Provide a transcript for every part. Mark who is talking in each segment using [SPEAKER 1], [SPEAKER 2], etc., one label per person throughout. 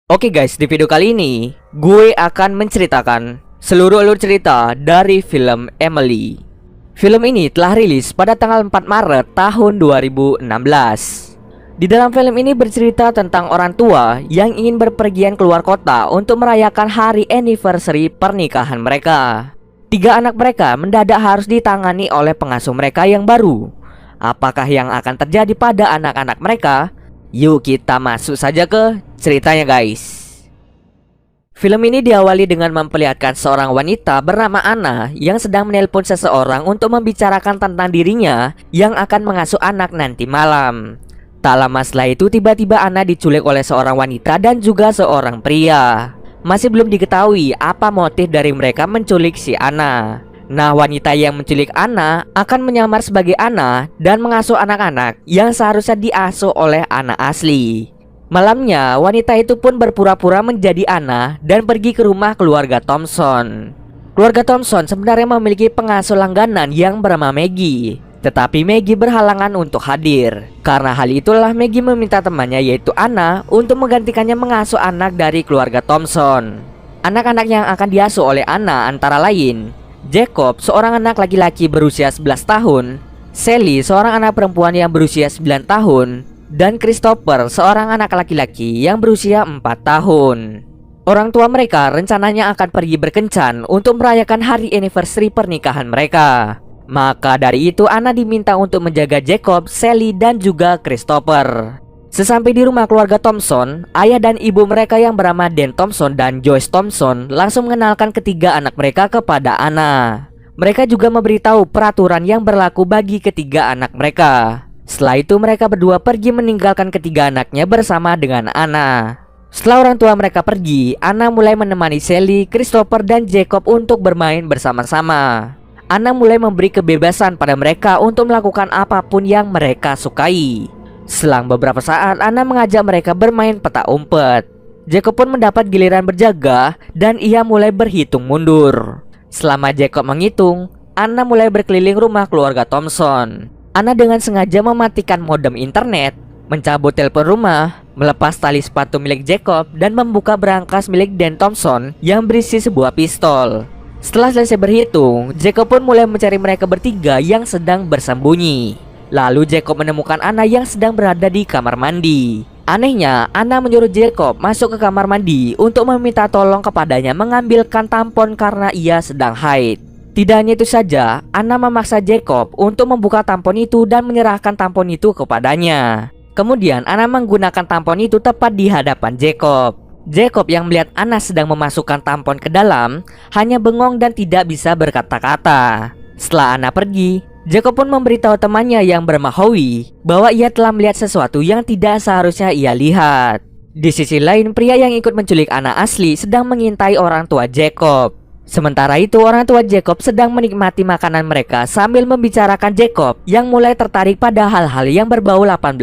[SPEAKER 1] Oke guys, di video kali ini gue akan menceritakan seluruh alur cerita dari film Emily. Film ini telah rilis pada tanggal 4 Maret tahun 2016. Di dalam film ini bercerita tentang orang tua yang ingin berpergian keluar kota untuk merayakan hari anniversary pernikahan mereka. 3 anak mereka mendadak harus ditangani oleh pengasuh mereka yang baru. Apakah yang akan terjadi pada anak-anak mereka? Yuk kita masuk saja ke ceritanya guys. Film ini diawali dengan memperlihatkan seorang wanita bernama Anna yang sedang menelpon seseorang untuk membicarakan tentang dirinya yang akan mengasuh anak nanti malam. Tak lama setelah itu tiba-tiba Anna diculik oleh seorang wanita dan juga seorang pria. Masih belum diketahui apa motif dari mereka menculik si Anna. Nah, wanita yang menculik Anna akan menyamar sebagai Anna dan mengasuh anak-anak yang seharusnya diasuh oleh Anna asli. Malamnya, wanita itu pun berpura-pura menjadi Anna dan pergi ke rumah keluarga Thompson. Keluarga Thompson sebenarnya memiliki pengasuh langganan yang bernama Maggie. Tetapi Maggie berhalangan untuk hadir. Karena hal itulah Maggie meminta temannya yaitu Anna untuk menggantikannya mengasuh anak dari keluarga Thompson. Anak-anak yang akan diasuh oleh Anna antara lain Jacob, seorang anak laki-laki berusia 11 tahun, Sally, seorang anak perempuan yang berusia 9 tahun, dan Christopher, seorang anak laki-laki yang berusia 4 tahun. Orang tua mereka rencananya akan pergi berkencan untuk merayakan hari anniversary pernikahan mereka. Maka dari itu Anna diminta untuk menjaga Jacob, Sally, dan juga Christopher. Sesampai di rumah keluarga Thompson, ayah dan ibu mereka yang bernama Dan Thompson dan Joyce Thompson langsung mengenalkan ketiga anak mereka kepada Anna. Mereka juga memberitahu peraturan yang berlaku bagi ketiga anak mereka. Setelah itu mereka berdua pergi meninggalkan ketiga anaknya bersama dengan Anna. Setelah orang tua mereka pergi, Anna mulai menemani Sally, Christopher, dan Jacob untuk bermain bersama-sama. Anna mulai memberi kebebasan pada mereka untuk melakukan apapun yang mereka sukai. Selang beberapa saat, Anna mengajak mereka bermain petak umpet. Jacob pun mendapat giliran berjaga dan ia mulai berhitung mundur. Selama Jacob menghitung, Anna mulai berkeliling rumah keluarga Thompson. Anna dengan sengaja mematikan modem internet, mencabut telepon rumah, melepas tali sepatu milik Jacob, dan membuka berangkas milik Dan Thompson yang berisi sebuah pistol. Setelah selesai berhitung, Jacob pun mulai mencari mereka bertiga yang sedang bersembunyi. Lalu Jacob menemukan Anna yang sedang berada di kamar mandi. Anehnya, Anna menyuruh Jacob masuk ke kamar mandi untuk meminta tolong kepadanya mengambilkan tampon karena ia sedang haid. Tidak hanya itu saja, Anna memaksa Jacob untuk membuka tampon itu dan menyerahkan tampon itu kepadanya. Kemudian Anna menggunakan tampon itu tepat di hadapan Jacob. Jacob yang melihat Anna sedang memasukkan tampon ke dalam hanya bengong dan tidak bisa berkata-kata. Setelah Anna pergi, Jacob pun memberitahu temannya yang bernama Howie bahwa ia telah melihat sesuatu yang tidak seharusnya ia lihat. Di sisi lain, pria yang ikut menculik Anna asli sedang mengintai orang tua Jacob. Sementara itu, orang tua Jacob sedang menikmati makanan mereka sambil membicarakan Jacob yang mulai tertarik pada hal-hal yang berbau 18+.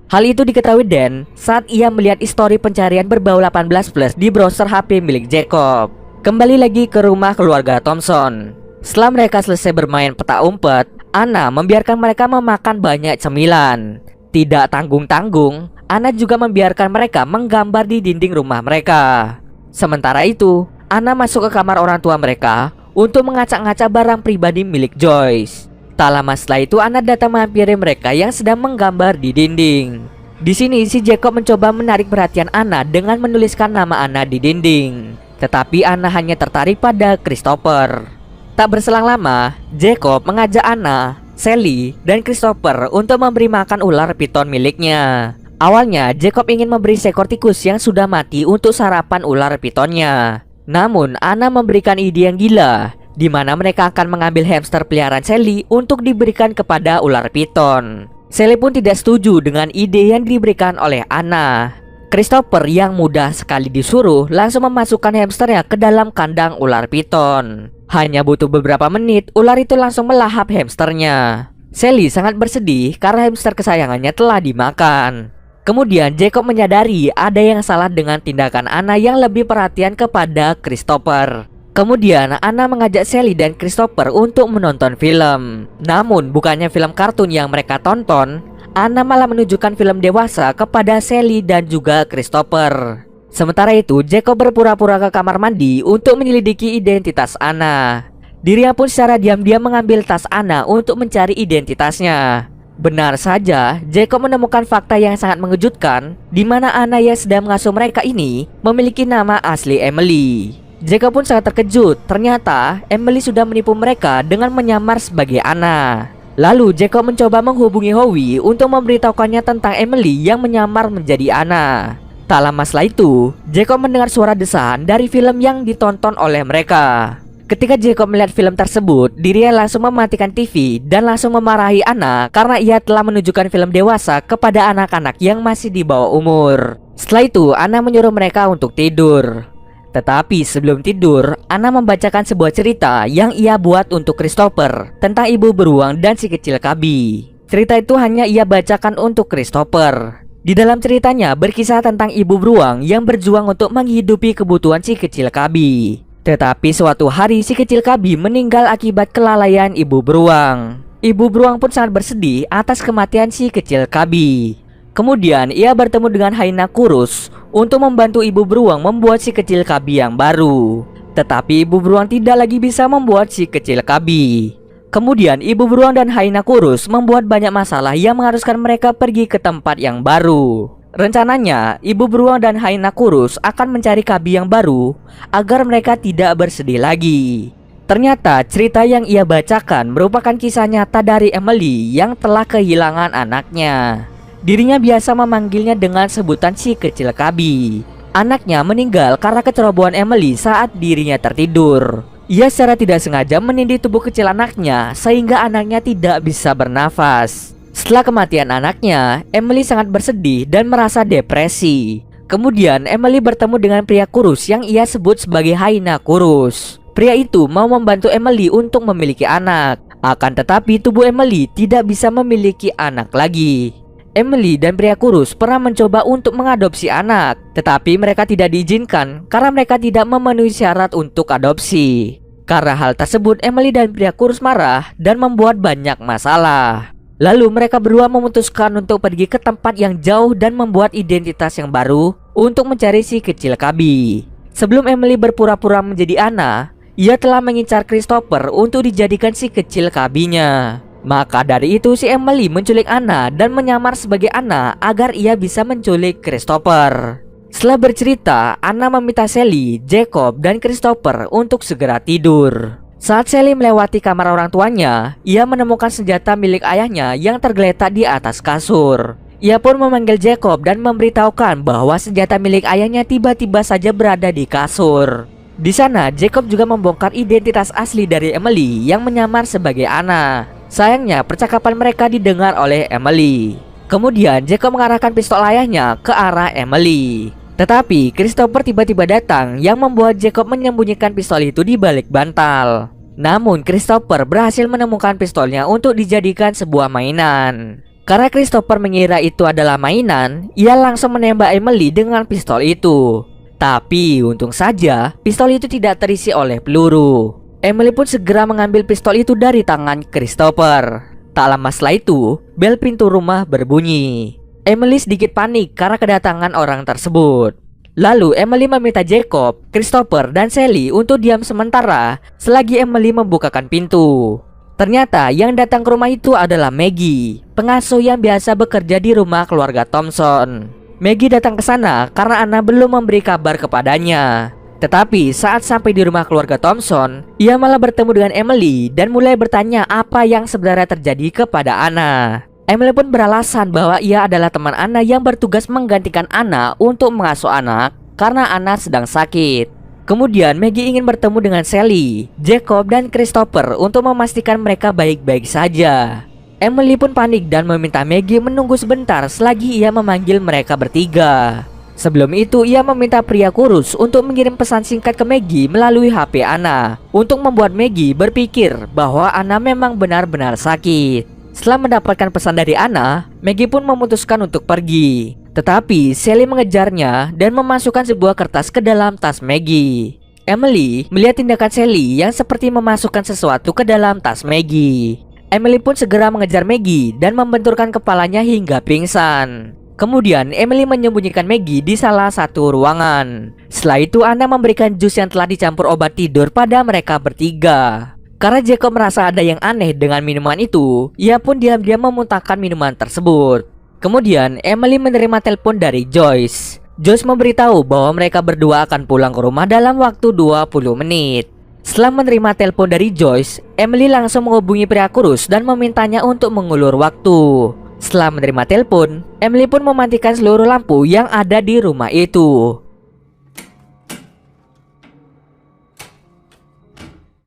[SPEAKER 1] Hal itu diketahui Dan saat ia melihat histori pencarian berbau 18+ di browser HP milik Jacob. Kembali lagi ke rumah keluarga Thompson. Setelah mereka selesai bermain petak umpet, Anna membiarkan mereka memakan banyak cemilan. Tidak tanggung-tanggung, Anna juga membiarkan mereka menggambar di dinding rumah mereka. Sementara itu, Anna masuk ke kamar orang tua mereka untuk mengacak-ngacak barang pribadi milik Joyce. Tak lama setelah itu, Anna datang menghampiri mereka yang sedang menggambar di dinding. Di sini, si Jacob mencoba menarik perhatian Anna dengan menuliskan nama Anna di dinding. Tetapi Anna hanya tertarik pada Christopher. Tak berselang lama, Jacob mengajak Anna, Sally, dan Christopher untuk memberi makan ular piton miliknya. Awalnya, Jacob ingin memberi seekor tikus yang sudah mati untuk sarapan ular pitonnya. Namun, Anna memberikan ide yang gila, di mana mereka akan mengambil hamster peliharaan Sally untuk diberikan kepada ular piton. Sally pun tidak setuju dengan ide yang diberikan oleh Anna. Christopher yang mudah sekali disuruh langsung memasukkan hamsternya ke dalam kandang ular piton. Hanya butuh beberapa menit, ular itu langsung melahap hamsternya. Sally sangat bersedih karena hamster kesayangannya telah dimakan. Kemudian Jacob menyadari ada yang salah dengan tindakan Anna yang lebih perhatian kepada Christopher. Kemudian Anna mengajak Sally dan Christopher untuk menonton film. Namun bukannya film kartun yang mereka tonton, Anna malah menunjukkan film dewasa kepada Sally dan juga Christopher. Sementara itu, Jacob berpura-pura ke kamar mandi untuk menyelidiki identitas Anna. Dirinya pun secara diam-diam mengambil tas Anna untuk mencari identitasnya. Benar saja, Jacob menemukan fakta yang sangat mengejutkan, di mana Anna yang sedang mengasuh mereka ini memiliki nama asli Emily. Jacob pun sangat terkejut, ternyata Emily sudah menipu mereka dengan menyamar sebagai Anna. Lalu Jacob mencoba menghubungi Howie untuk memberitahukannya tentang Emily yang menyamar menjadi Anna. Tak lama setelah itu, Jacob mendengar suara desahan dari film yang ditonton oleh mereka. Ketika Jacob melihat film tersebut, dirinya langsung mematikan TV dan langsung memarahi Anna karena ia telah menunjukkan film dewasa kepada anak-anak yang masih di bawah umur. Setelah itu, Anna menyuruh mereka untuk tidur. Tetapi sebelum tidur, Anna membacakan sebuah cerita yang ia buat untuk Christopher tentang ibu beruang dan si kecil Cubby. Cerita itu hanya ia bacakan untuk Christopher. Di dalam ceritanya berkisah tentang ibu beruang yang berjuang untuk menghidupi kebutuhan si kecil Cubby. Tetapi suatu hari si kecil Cubby meninggal akibat kelalaian ibu beruang. Ibu beruang pun sangat bersedih atas kematian si kecil Cubby. Kemudian ia bertemu dengan hyena kurus untuk membantu ibu beruang membuat si kecil Cubby yang baru. Tetapi ibu beruang tidak lagi bisa membuat si kecil Cubby. Kemudian ibu beruang dan hyena kurus membuat banyak masalah yang mengharuskan mereka pergi ke tempat yang baru. Rencananya, ibu beruang dan hyena kurus akan mencari Cubby yang baru agar mereka tidak bersedih lagi. Ternyata cerita yang ia bacakan merupakan kisah nyata dari Emily yang telah kehilangan anaknya. Dirinya biasa memanggilnya dengan sebutan si kecil Cubby. Anaknya meninggal karena kecerobohan Emily saat dirinya tertidur. Ia secara tidak sengaja menindih tubuh kecil anaknya sehingga anaknya tidak bisa bernafas. Setelah kematian anaknya, Emily sangat bersedih dan merasa depresi. Kemudian Emily bertemu dengan pria kurus yang ia sebut sebagai hyena kurus. Pria itu mau membantu Emily untuk memiliki anak. Akan tetapi tubuh Emily tidak bisa memiliki anak lagi. Emily dan pria kurus pernah mencoba untuk mengadopsi anak, tetapi mereka tidak diizinkan karena mereka tidak memenuhi syarat untuk adopsi. Karena hal tersebut, Emily dan pria kurus marah dan membuat banyak masalah. Lalu mereka berdua memutuskan untuk pergi ke tempat yang jauh dan membuat identitas yang baru untuk mencari si kecil Cubby. Sebelum Emily berpura-pura menjadi Anna, ia telah mengincar Christopher untuk dijadikan si kecil Cubby-nya. Maka dari itu si Emily menculik Anna dan menyamar sebagai Anna agar ia bisa menculik Christopher. Setelah bercerita, Anna meminta Sally, Jacob, dan Christopher untuk segera tidur. Saat Sally melewati kamar orang tuanya, ia menemukan senjata milik ayahnya yang tergeletak di atas kasur. Ia pun memanggil Jacob dan memberitahukan bahwa senjata milik ayahnya tiba-tiba saja berada di kasur. Di sana, Jacob juga membongkar identitas asli dari Emily yang menyamar sebagai Anna. Sayangnya, percakapan mereka didengar oleh Emily. Kemudian, Jacob mengarahkan pistol ayahnya ke arah Emily. Tetapi, Christopher tiba-tiba datang yang membuat Jacob menyembunyikan pistol itu di balik bantal. Namun, Christopher berhasil menemukan pistolnya untuk dijadikan sebuah mainan. Karena Christopher mengira itu adalah mainan, ia langsung menembak Emily dengan pistol itu. Tapi, untung saja, pistol itu tidak terisi oleh peluru. Emily pun segera mengambil pistol itu dari tangan Christopher. Tak lama setelah itu, bel pintu rumah berbunyi. Emily sedikit panik karena kedatangan orang tersebut. Lalu Emily meminta Jacob, Christopher, dan Sally untuk diam sementara selagi Emily membukakan pintu. Ternyata yang datang ke rumah itu adalah Maggie, pengasuh yang biasa bekerja di rumah keluarga Thompson. Maggie datang ke sana karena Anna belum memberi kabar kepadanya. Tetapi saat sampai di rumah keluarga Thompson, ia malah bertemu dengan Emily dan mulai bertanya apa yang sebenarnya terjadi kepada Anna. Emily pun beralasan bahwa ia adalah teman Anna yang bertugas menggantikan Anna untuk mengasuh anak karena Anna sedang sakit. Kemudian Maggie ingin bertemu dengan Sally, Jacob, dan Christopher untuk memastikan mereka baik-baik saja. Emily pun panik dan meminta Maggie menunggu sebentar selagi ia memanggil mereka bertiga. Sebelum itu, ia meminta pria kurus untuk mengirim pesan singkat ke Maggie melalui HP Anna untuk membuat Maggie berpikir bahwa Anna memang benar-benar sakit. Setelah mendapatkan pesan dari Anna, Maggie pun memutuskan untuk pergi. Tetapi Sally mengejarnya dan memasukkan sebuah kertas ke dalam tas Maggie. Emily melihat tindakan Sally yang seperti memasukkan sesuatu ke dalam tas Maggie. Emily pun segera mengejar Maggie dan membenturkan kepalanya hingga pingsan. Kemudian Emily menyembunyikan Maggie di salah satu ruangan. Setelah itu Anna memberikan jus yang telah dicampur obat tidur pada mereka bertiga. Karena Jacob merasa ada yang aneh dengan minuman itu, ia pun diam-diam memuntahkan minuman tersebut. Kemudian Emily menerima telepon dari Joyce. Joyce memberitahu bahwa mereka berdua akan pulang ke rumah dalam waktu 20 menit. Setelah menerima telepon dari Joyce, Emily langsung menghubungi pria kurus dan memintanya untuk mengulur waktu. Setelah menerima telepon, Emily pun mematikan seluruh lampu yang ada di rumah itu.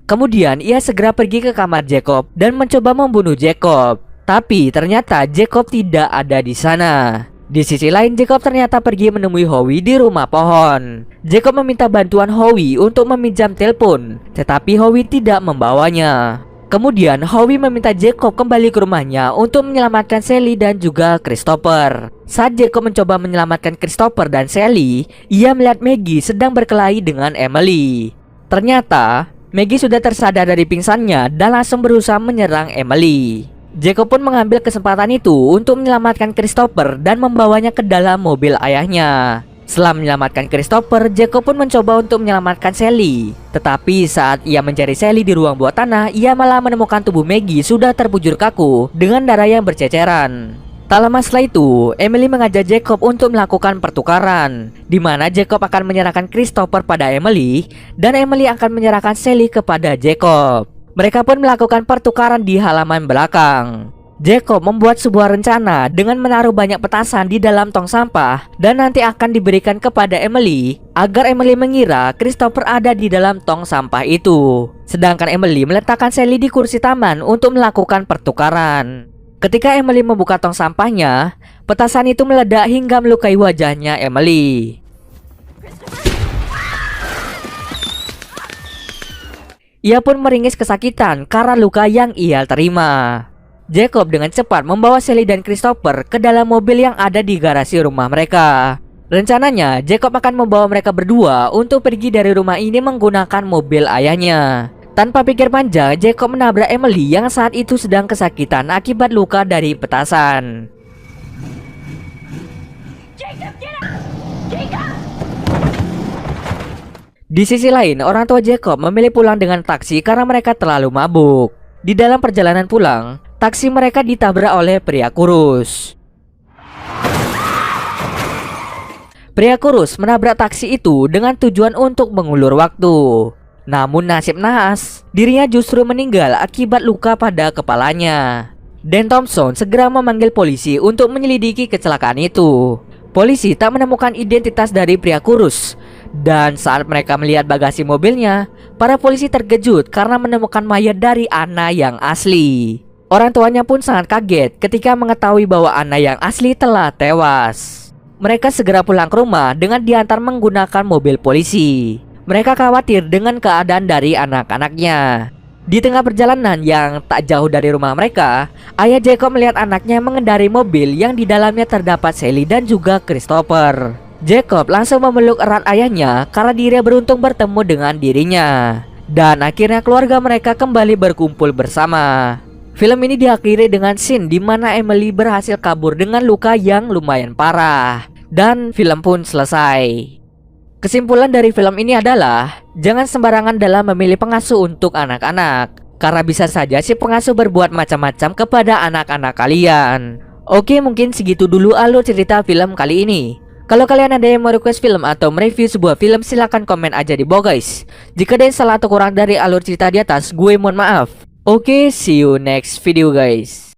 [SPEAKER 1] Kemudian ia segera pergi ke kamar Jacob dan mencoba membunuh Jacob. Tapi ternyata Jacob tidak ada di sana. Di sisi lain, Jacob ternyata pergi menemui Howie di rumah pohon. Jacob meminta bantuan Howie untuk meminjam telepon, tetapi Howie tidak membawanya. Kemudian Howie meminta Jacob kembali ke rumahnya untuk menyelamatkan Sally dan juga Christopher. Saat Jacob mencoba menyelamatkan Christopher dan Sally, ia melihat Maggie sedang berkelahi dengan Emily. Ternyata Maggie sudah tersadar dari pingsannya dan langsung berusaha menyerang Emily. Jacob pun mengambil kesempatan itu untuk menyelamatkan Christopher dan membawanya ke dalam mobil ayahnya. Setelah menyelamatkan Christopher, Jacob pun mencoba untuk menyelamatkan Sally. Tetapi saat ia mencari Sally di ruang bawah tanah, ia malah menemukan tubuh Maggie sudah terbujur kaku dengan darah yang berceceran. Tak lama setelah itu, Emily mengajak Jacob untuk melakukan pertukaran, di mana Jacob akan menyerahkan Christopher pada Emily dan Emily akan menyerahkan Sally kepada Jacob. Mereka pun melakukan pertukaran di halaman belakang. Jacob membuat sebuah rencana dengan menaruh banyak petasan di dalam tong sampah dan nanti akan diberikan kepada Emily agar Emily mengira Christopher ada di dalam tong sampah itu. Sedangkan Emily meletakkan Sally di kursi taman untuk melakukan pertukaran. Ketika Emily membuka tong sampahnya, petasan itu meledak hingga melukai wajahnya Emily. Ia pun meringis kesakitan karena luka yang ia terima. Jacob dengan cepat membawa Sally dan Christopher ke dalam mobil yang ada di garasi rumah mereka. Rencananya, Jacob akan membawa mereka berdua untuk pergi dari rumah ini menggunakan mobil ayahnya. Tanpa pikir panjang, Jacob menabrak Emily yang saat itu sedang kesakitan akibat luka dari petasan. Di sisi lain, orang tua Jacob memilih pulang dengan taksi karena mereka terlalu mabuk. Di dalam perjalanan pulang, taksi mereka ditabrak oleh pria kurus. Pria kurus menabrak taksi itu dengan tujuan untuk mengulur waktu. Namun nasib naas, dirinya justru meninggal akibat luka pada kepalanya. Dan Thompson segera memanggil polisi untuk menyelidiki kecelakaan itu. Polisi tak menemukan identitas dari pria kurus. Dan saat mereka melihat bagasi mobilnya, para polisi terkejut karena menemukan mayat dari Anna yang asli. Orang tuanya pun sangat kaget ketika mengetahui bahwa Anna yang asli telah tewas. Mereka segera pulang ke rumah dengan diantar menggunakan mobil polisi. Mereka khawatir dengan keadaan dari anak-anaknya. Di tengah perjalanan yang tak jauh dari rumah mereka, ayah Jacob melihat anaknya mengendarai mobil yang di dalamnya terdapat Sally dan juga Christopher. Jacob langsung memeluk erat ayahnya karena dirinya beruntung bertemu dengan dirinya. Dan akhirnya keluarga mereka kembali berkumpul bersama. Film ini diakhiri dengan scene di mana Emily berhasil kabur dengan luka yang lumayan parah. Dan film pun selesai. Kesimpulan dari film ini adalah jangan sembarangan dalam memilih pengasuh untuk anak-anak, karena bisa saja si pengasuh berbuat macam-macam kepada anak-anak kalian. Oke, mungkin segitu dulu alur cerita film kali ini. Kalau kalian ada yang mau request film atau mereview sebuah film, silahkan komen aja di bawah guys. Jika ada yang salah atau kurang dari alur cerita di atas, gue mohon maaf. Oke, see you next video guys.